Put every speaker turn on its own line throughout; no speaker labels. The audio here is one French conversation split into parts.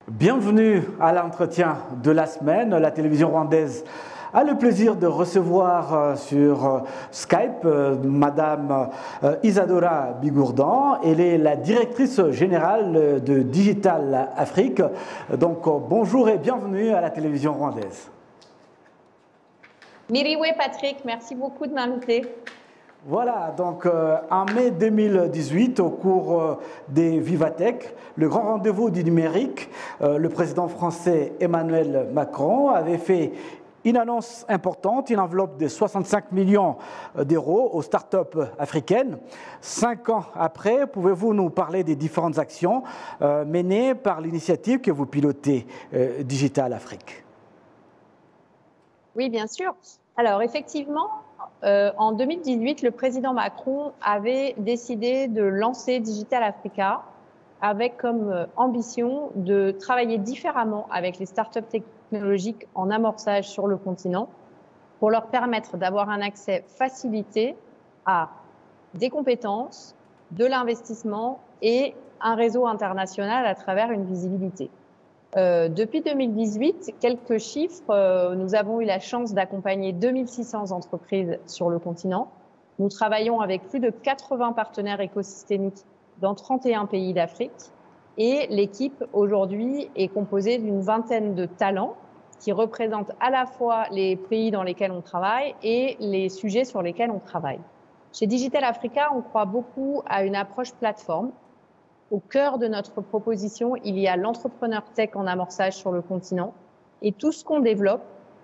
Bienvenue à l'entretien de la semaine. La télévision rwandaise a le plaisir de recevoir sur Skype Madame Isadora Bigourdan. Elle est la directrice générale de Digital Afrique. Donc bonjour et bienvenue à la télévision rwandaise.
Miriwe Patrick, merci beaucoup de m'inviter.
Voilà, donc en mai 2018, au cours des Vivatech, le grand rendez-vous du numérique, le président français Emmanuel Macron avait fait une annonce importante, une enveloppe de 65 millions d'euros aux startups africaines. 5 ans après, pouvez-vous nous parler des différentes actions menées par l'initiative que vous pilotez, Digital Afrique?
Oui, bien sûr. Alors, effectivement, en 2018, le président Macron avait décidé de lancer Digital Africa avec comme ambition de travailler différemment avec les startups technologiques en amorçage sur le continent pour leur permettre d'avoir un accès facilité à des compétences, de l'investissement et un réseau international à travers une visibilité. Depuis 2018, quelques chiffres, nous avons eu la chance d'accompagner 2600 entreprises sur le continent. Nous travaillons avec plus de 80 partenaires écosystémiques dans 31 pays d'Afrique. Et l'équipe aujourd'hui est composée d'une vingtaine de talents qui représentent à la fois les pays dans lesquels on travaille et les sujets sur lesquels on travaille. Chez Digital Africa, on croit beaucoup à une approche plateforme. Au cœur de notre proposition, il y a l'entrepreneur tech en amorçage sur le continent et tout ce qu'on développe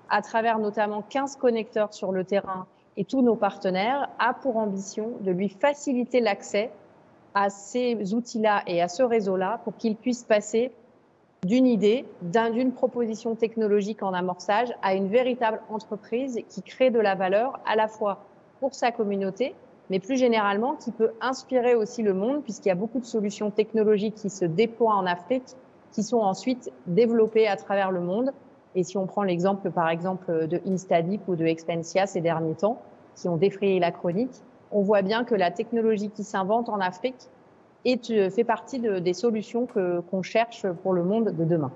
à travers notamment 15 connecteurs sur le terrain et tous nos partenaires a pour ambition de lui faciliter l'accès à ces outils-là et à ce réseau-là pour qu'il puisse passer d'une idée, d'une proposition technologique en amorçage à une véritable entreprise qui crée de la valeur à la fois pour sa communauté, mais plus généralement qui peut inspirer aussi le monde puisqu'il y a beaucoup de solutions technologiques qui se déploient en Afrique, qui sont ensuite développées à travers le monde. Et si on prend l'exemple, par exemple, de Instadeep ou de Expensia ces derniers temps, qui ont défrayé la chronique, on voit bien que la technologie qui s'invente en Afrique fait partie des solutions qu'on cherche pour le monde de demain.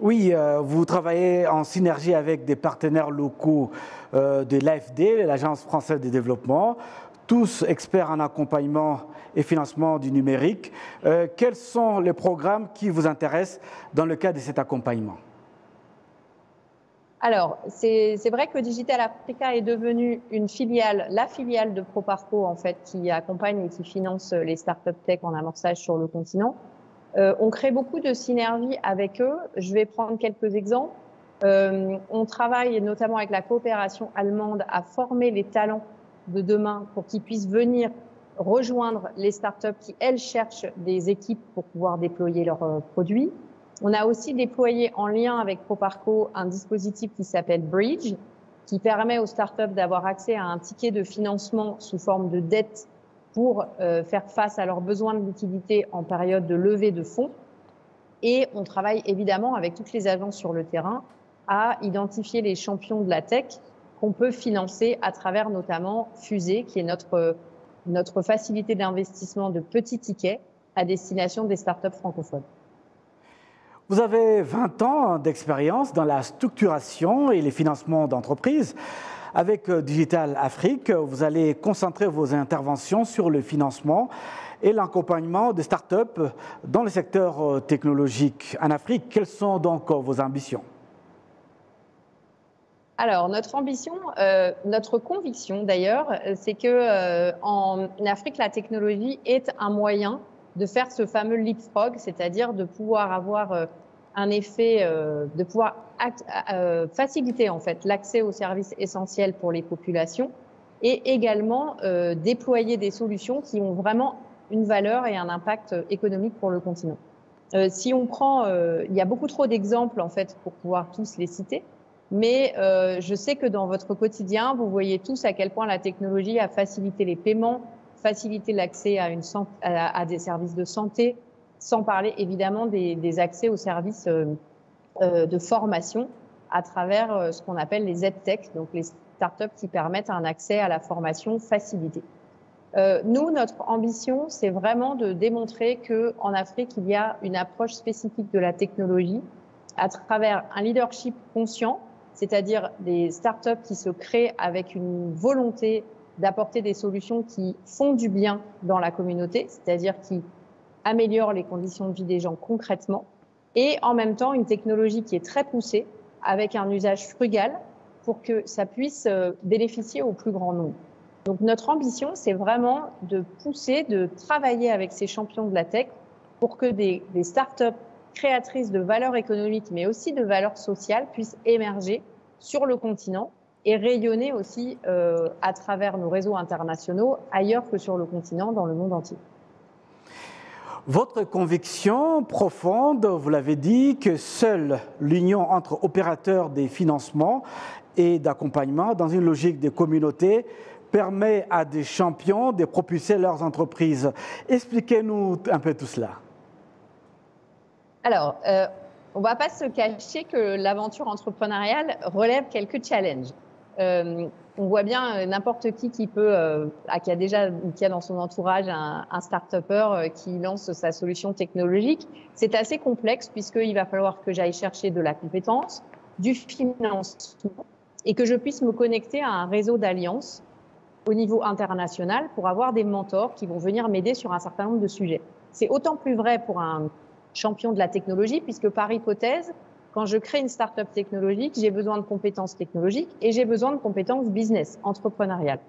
Oui, vous travaillez en synergie avec des partenaires locaux de l'AFD, l'Agence française de développement, tous experts en accompagnement et financement du numérique. Quels sont les programmes qui vous intéressent dans le cadre de cet accompagnement?
Alors, c'est vrai que Digital Africa est devenue une filiale, la filiale de Proparco, en fait, qui accompagne et qui finance les startups tech en amorçage sur le continent. On crée beaucoup de synergies avec eux. Je vais prendre quelques exemples. On travaille notamment avec la coopération allemande à former les talents de demain pour qu'ils puissent venir rejoindre les startups qui, elles, cherchent des équipes pour pouvoir déployer leurs produits. On a aussi déployé en lien avec Proparco un dispositif qui s'appelle Bridge, qui permet aux startups d'avoir accès à un ticket de financement sous forme de dette pour faire face à leurs besoins de liquidité en période de levée de fonds. Et on travaille évidemment avec toutes les agences sur le terrain à identifier les champions de la tech qu'on peut financer à travers notamment Fusée, qui est notre facilité d'investissement de petits tickets à destination des startups francophones.
Vous avez 20 ans d'expérience dans la structuration et les financements d'entreprises. Avec Digital Afrique, vous allez concentrer vos interventions sur le financement et l'accompagnement des startups dans le secteur technologique en Afrique. Quelles sont donc vos ambitions?
Alors, notre ambition, notre conviction d'ailleurs, c'est que en Afrique, la technologie est un moyen de faire ce fameux leapfrog, c'est-à-dire de pouvoir avoir un effet, de pouvoir faciliter en fait l'accès aux services essentiels pour les populations et également déployer des solutions qui ont vraiment une valeur et un impact économique pour le continent. Si on prend, il y a beaucoup trop d'exemples en fait pour pouvoir tous les citer. Mais je sais que dans votre quotidien, vous voyez tous à quel point la technologie a facilité les paiements, facilité l'accès à des services de santé, sans parler évidemment des accès aux services de formation à travers ce qu'on appelle les EdTech, donc les startups qui permettent un accès à la formation facilité. Nous, notre ambition, c'est vraiment de démontrer qu'en Afrique, il y a une approche spécifique de la technologie à travers un leadership conscient, c'est-à-dire des startups qui se créent avec une volonté d'apporter des solutions qui font du bien dans la communauté, c'est-à-dire qui améliorent les conditions de vie des gens concrètement, et en même temps une technologie qui est très poussée, avec un usage frugal, pour que ça puisse bénéficier au plus grand nombre. Donc notre ambition, c'est vraiment de pousser, de travailler avec ces champions de la tech pour que des startups créatrices de valeur économique, mais aussi de valeur sociale, puissent émerger sur le continent et rayonner aussi à travers nos réseaux internationaux, ailleurs que sur le continent, dans le monde entier.
Votre conviction profonde, vous l'avez dit, que seule l'union entre opérateurs des financements et d'accompagnement dans une logique de communauté permet à des champions de propulser leurs entreprises. Expliquez-nous un peu tout cela.
Alors, on ne va pas se cacher que l'aventure entrepreneuriale relève quelques challenges. On voit bien n'importe qui peut, qui a dans son entourage un start-upper qui lance sa solution technologique. C'est assez complexe puisqu'il va falloir que j'aille chercher de la compétence, du financement et que je puisse me connecter à un réseau d'alliances au niveau international pour avoir des mentors qui vont venir m'aider sur un certain nombre de sujets. C'est autant plus vrai pour un champion de la technologie puisque par hypothèse, quand je crée une start-up technologique, j'ai besoin de compétences technologiques et j'ai besoin de compétences business, entrepreneuriales.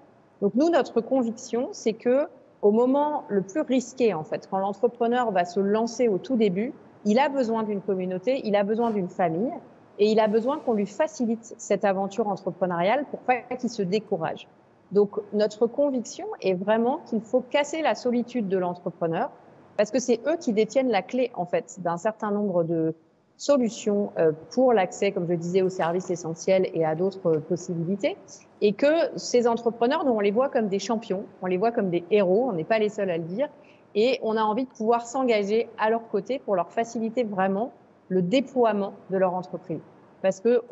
Donc nous, notre conviction, c'est que au moment le plus risqué, en fait, quand l'entrepreneur va se lancer au tout début, il a besoin d'une communauté, il a besoin d'une famille et il a besoin qu'on lui facilite cette aventure entrepreneuriale pour pas qu'il se décourage. Donc notre conviction est vraiment qu'il faut casser la solitude de l'entrepreneur parce que c'est eux qui détiennent la clé, en fait, d'un certain nombre de solutions pour l'accès, comme je disais, aux services essentiels et à d'autres possibilités. Et que ces entrepreneurs, nous, on les voit comme des champions, on les voit comme des héros, on n'est pas les seuls à le dire. Et on a envie de pouvoir s'engager à leur côté pour leur faciliter vraiment le déploiement de leur entreprise. Parce que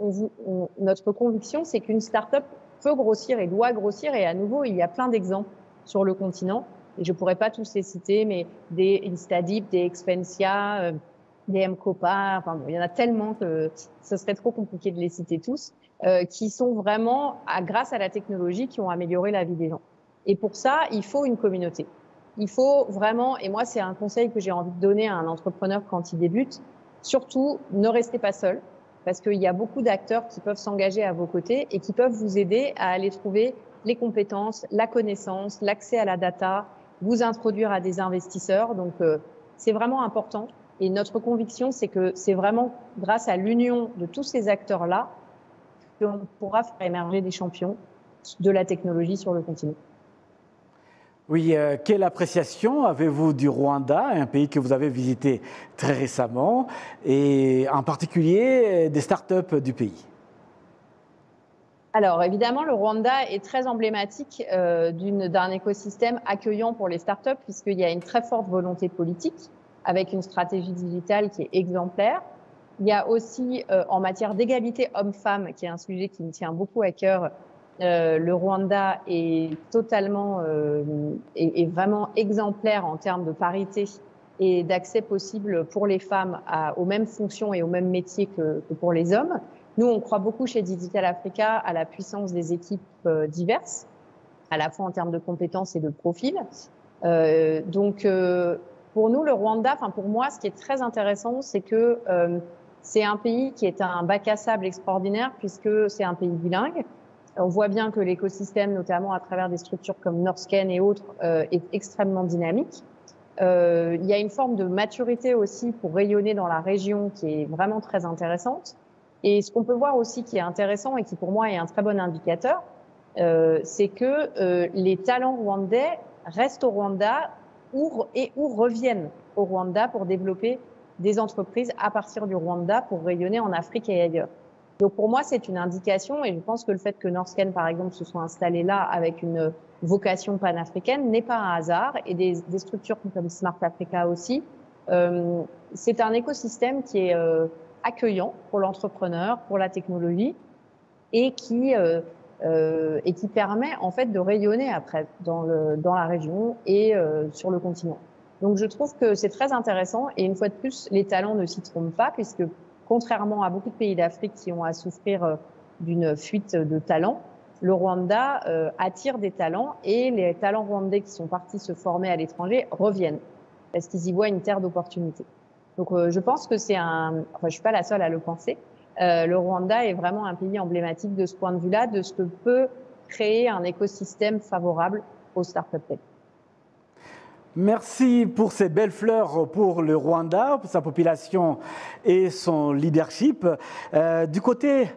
notre conviction, c'est qu'une start-up peut grossir et doit grossir. Et à nouveau, il y a plein d'exemples sur le continent. Et je ne pourrais pas tous les citer, mais des Instadip, des Expensia, des Mcopa, enfin bon, il y en a tellement que ce serait trop compliqué de les citer tous, qui sont vraiment, grâce à la technologie, qui ont amélioré la vie des gens. Et pour ça, il faut une communauté. Il faut vraiment, et moi c'est un conseil que j'ai envie de donner à un entrepreneur quand il débute, surtout ne restez pas seul, parce qu'il y a beaucoup d'acteurs qui peuvent s'engager à vos côtés et qui peuvent vous aider à aller trouver les compétences, la connaissance, l'accès à la data, vous introduire à des investisseurs. Donc c'est vraiment important. Et notre conviction, c'est que c'est vraiment grâce à l'union de tous ces acteurs-là qu'on pourra faire émerger des champions de la technologie sur le continent.
Oui, quelle appréciation avez-vous du Rwanda, un pays que vous avez visité très récemment, et en particulier des startups du pays?
Alors évidemment, le Rwanda est très emblématique d'un écosystème accueillant pour les startups puisqu'il y a une très forte volonté politique avec une stratégie digitale qui est exemplaire. Il y a aussi en matière d'égalité homme-femme, qui est un sujet qui me tient beaucoup à cœur, le Rwanda est totalement est vraiment exemplaire en termes de parité et d'accès possible pour les femmes aux mêmes fonctions et aux mêmes métiers que pour les hommes. Nous, on croit beaucoup chez Digital Africa à la puissance des équipes diverses, à la fois en termes de compétences et de profils. Donc, pour nous, le Rwanda, enfin pour moi, ce qui est très intéressant, c'est que c'est un pays qui est un bac à sable extraordinaire puisque c'est un pays bilingue. On voit bien que l'écosystème, notamment à travers des structures comme Norsken et autres, est extrêmement dynamique. Il y a une forme de maturité aussi pour rayonner dans la région qui est vraiment très intéressante. Et ce qu'on peut voir aussi qui est intéressant et qui pour moi est un très bon indicateur, c'est que les talents rwandais restent au Rwanda ou reviennent au Rwanda pour développer des entreprises à partir du Rwanda pour rayonner en Afrique et ailleurs. Donc pour moi, c'est une indication et je pense que le fait que Norsken, par exemple, se soit installé là avec une vocation panafricaine n'est pas un hasard et des structures comme Smart Africa aussi. C'est un écosystème qui est accueillant pour l'entrepreneur, pour la technologie et qui et qui permet en fait de rayonner après dans la région et sur le continent. Donc je trouve que c'est très intéressant et une fois de plus, les talents ne s'y trompent pas puisque contrairement à beaucoup de pays d'Afrique qui ont à souffrir d'une fuite de talents, le Rwanda attire des talents et les talents rwandais qui sont partis se former à l'étranger reviennent parce qu'ils y voient une terre d'opportunités. Donc je pense que je suis pas la seule à le penser. Le Rwanda est vraiment un pays emblématique de ce point de vue-là, de ce que peut créer un écosystème favorable aux startup tech.
Merci pour ces belles fleurs pour le Rwanda, pour sa population et son leadership. Du côté,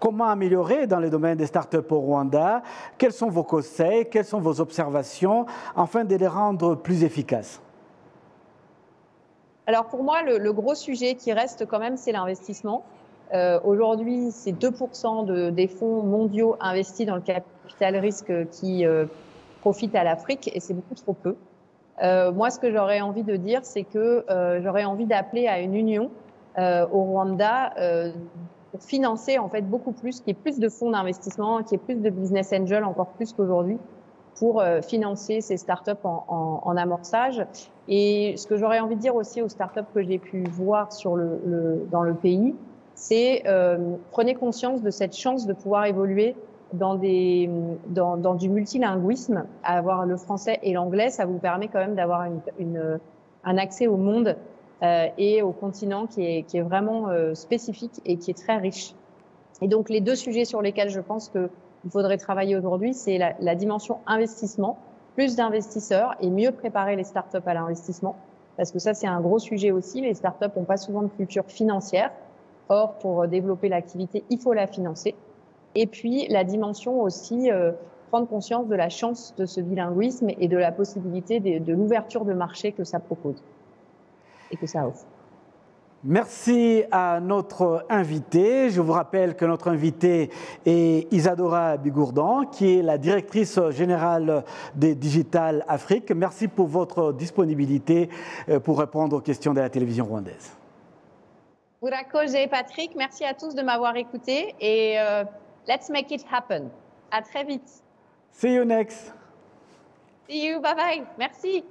comment améliorer dans le domaine des startups au Rwanda? Quels sont vos conseils? Quelles sont vos observations afin de les rendre plus efficaces?
Alors pour moi, le gros sujet qui reste quand même, c'est l'investissement. Aujourd'hui, c'est 2% des fonds mondiaux investis dans le capital risque qui profitent à l'Afrique et c'est beaucoup trop peu. Moi, ce que j'aurais envie de dire, c'est que j'aurais envie d'appeler à une union au Rwanda pour financer en fait beaucoup plus, qu'il y ait plus de fonds d'investissement, qu'il y ait plus de business angels, encore plus qu'aujourd'hui, pour financer ces startups en amorçage. Et ce que j'aurais envie de dire aussi aux startups que j'ai pu voir dans le pays, c'est prenez conscience de cette chance de pouvoir évoluer dans du multilinguisme. Avoir le français et l'anglais, ça vous permet quand même d'avoir un accès au monde et au continent qui est vraiment spécifique et qui est très riche. Et donc les deux sujets sur lesquels je pense qu'il faudrait travailler aujourd'hui, c'est la dimension investissement, plus d'investisseurs et mieux préparer les startups à l'investissement, parce que ça c'est un gros sujet aussi. Les startups n'ont pas souvent de culture financière. Or, pour développer l'activité, il faut la financer. Et puis, la dimension aussi, prendre conscience de la chance de ce bilinguisme et de la possibilité de l'ouverture de marché que ça propose et que ça offre.
Merci à notre invité. Je vous rappelle que notre invité est Isadora Bigourdan, qui est la directrice générale de Digital Afrique. Merci pour votre disponibilité pour répondre aux questions de la télévision rwandaise.
Burakoze et Patrick, merci à tous de m'avoir écouté et let's make it happen. À très vite.
See you next.
See you, bye bye. Merci.